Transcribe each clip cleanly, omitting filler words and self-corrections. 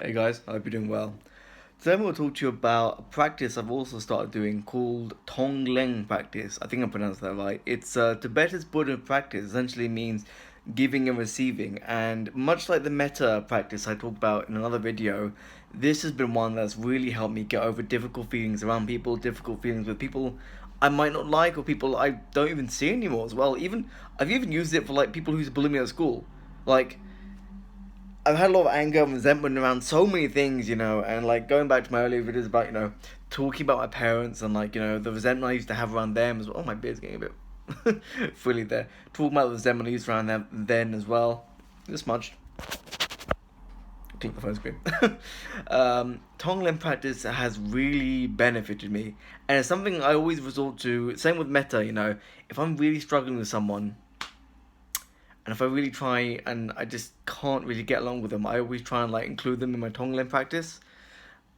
Hey guys, I hope you're doing well. Today I'm going to talk to you about a practice I've also started doing called Tonglen practice. I think I pronounced that right. It's a Tibetan Buddhist practice. Essentially means giving and receiving. And much like the metta practice I talked about in another video, this has been one that's really helped me get over difficult feelings around people, difficult feelings with people I might not like or people I don't even see anymore as well. I've even used it for like people who used to bully me at school. Like I've had a lot of anger and resentment around so many things, and like going back to my earlier videos about, talking about my parents and like, the resentment I used to have around them as well. Oh, my beard's getting a bit frilly there. Talking about the resentment I used around them then as well. This much. Click the phone screen. Tonglen practice has really benefited me, and it's something I always resort to. Same with metta, if I'm really struggling with someone, and if I really try and I just can't really get along with them, I always try and like include them in my Tonglen practice.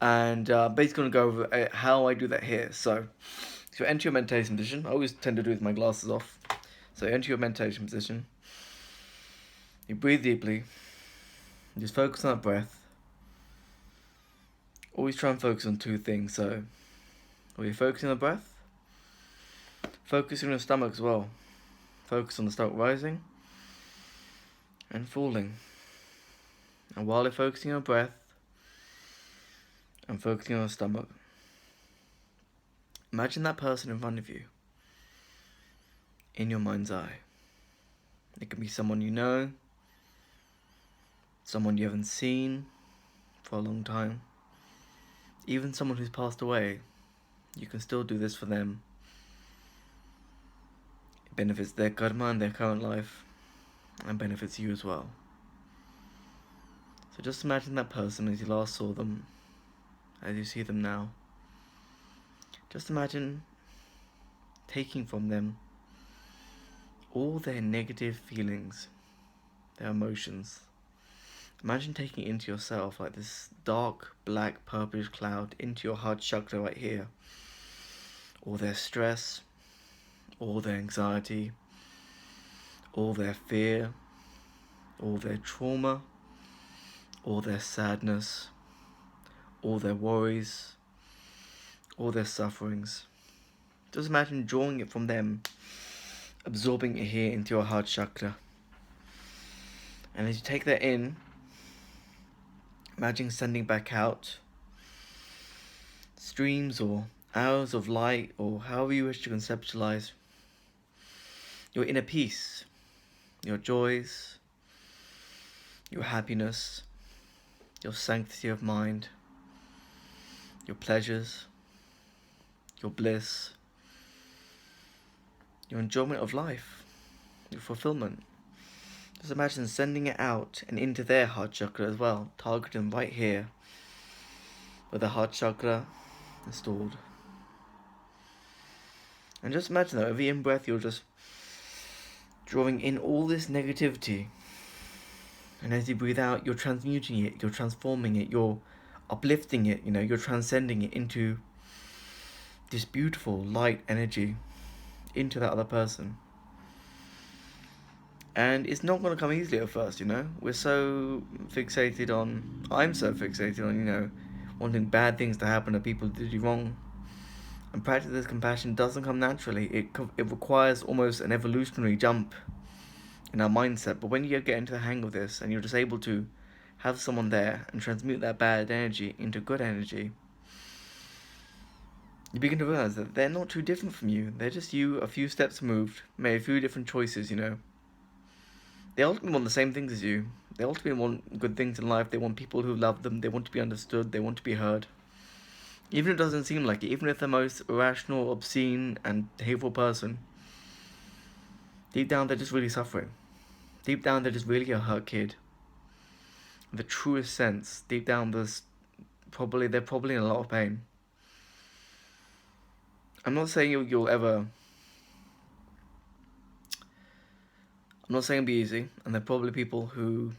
And basically, going to go over how I do that here. So enter your meditation position. I always tend to do it with my glasses off. So enter your meditation position. You breathe deeply. Just focus on that breath. Always try and focus on two things. So while you're focusing on the breath, focus on your stomach as well. Focus on the stomach rising and falling. And while you're focusing on breath and focusing on the stomach, imagine that person in front of you in your mind's eye. It can be someone you know, someone you haven't seen for a long time, even someone who's passed away. You can still do this for them. It benefits their karma and their current life, and benefits you as well. So just imagine that person as you last saw them, as you see them now. Just imagine taking from them all their negative feelings, their emotions. Imagine taking it into yourself like this dark, black, purplish cloud into your heart chakra right here. All their stress, all their anxiety, all their fear, all their trauma, all their sadness, all their worries, all their sufferings. Just imagine drawing it from them, absorbing it here into your heart chakra. And as you take that in, imagine sending back out streams or hours of light, or however you wish to conceptualize your inner peace, your joys, your happiness, your sanctity of mind, your pleasures, your bliss, your enjoyment of life, your fulfillment. Just imagine sending it out and into their heart chakra as well, targeting right here, where the heart chakra is stored. And just imagine that every in-breath you're just drawing in all this negativity, and as you breathe out, you're transmuting it, you're transforming it, you're uplifting it, you're transcending it into this beautiful light energy into that other person. And it's not going to come easily at first, We're so fixated on, I'm so fixated on, wanting bad things to happen to people who did you wrong. And practice this compassion doesn't come naturally. It requires almost an evolutionary jump in our mindset. But when you get into the hang of this and you're just able to have someone there and transmute that bad energy into good energy, you begin to realize that they're not too different from you. They're just you a few steps moved, made a few different choices, They ultimately want the same things as you. They ultimately want good things in life. They want people who love them. They want to be understood. They want to be heard. Even if it doesn't seem like it, even if they're the most irrational, obscene, and hateful person, deep down they're just really suffering. Deep down they're just really a hurt kid. In the truest sense, deep down they're probably in a lot of pain. I'm not saying you'll ever... I'm not saying it'll be easy, and there are probably people who,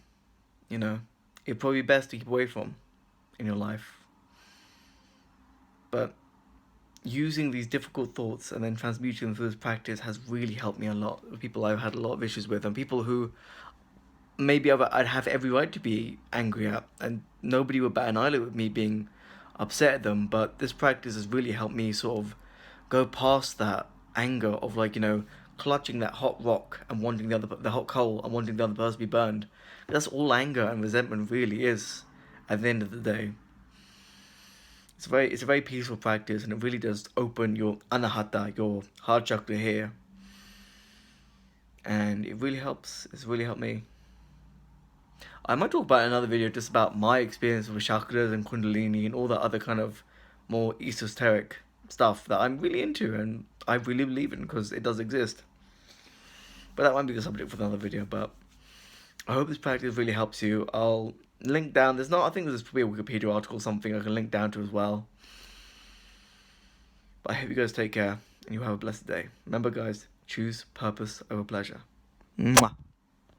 it'd probably be best to keep away from in your life. But using these difficult thoughts and then transmuting them through this practice has really helped me a lot. People I've had a lot of issues with, and people who maybe I'd have every right to be angry at, and nobody would bat an eyelid with me being upset at them. But this practice has really helped me sort of go past that anger of, like, clutching that hot rock and wanting the hot coal and wanting the other person to be burned. That's all anger and resentment really is at the end of the day. It's a very peaceful practice, and it really does open your anahata, your heart chakra here, and it really helps. It's really helped me. I might talk about in another video just about my experience with chakras and kundalini and all that other kind of more esoteric stuff that I'm really into and I really believe in because it does exist. But that might be the subject for another video. But I hope this practice really helps you. I'll link down. I think there's probably a Wikipedia article or something I can link down to as well. But I hope you guys take care and you have a blessed day. Remember, guys, choose purpose over pleasure. Mwah.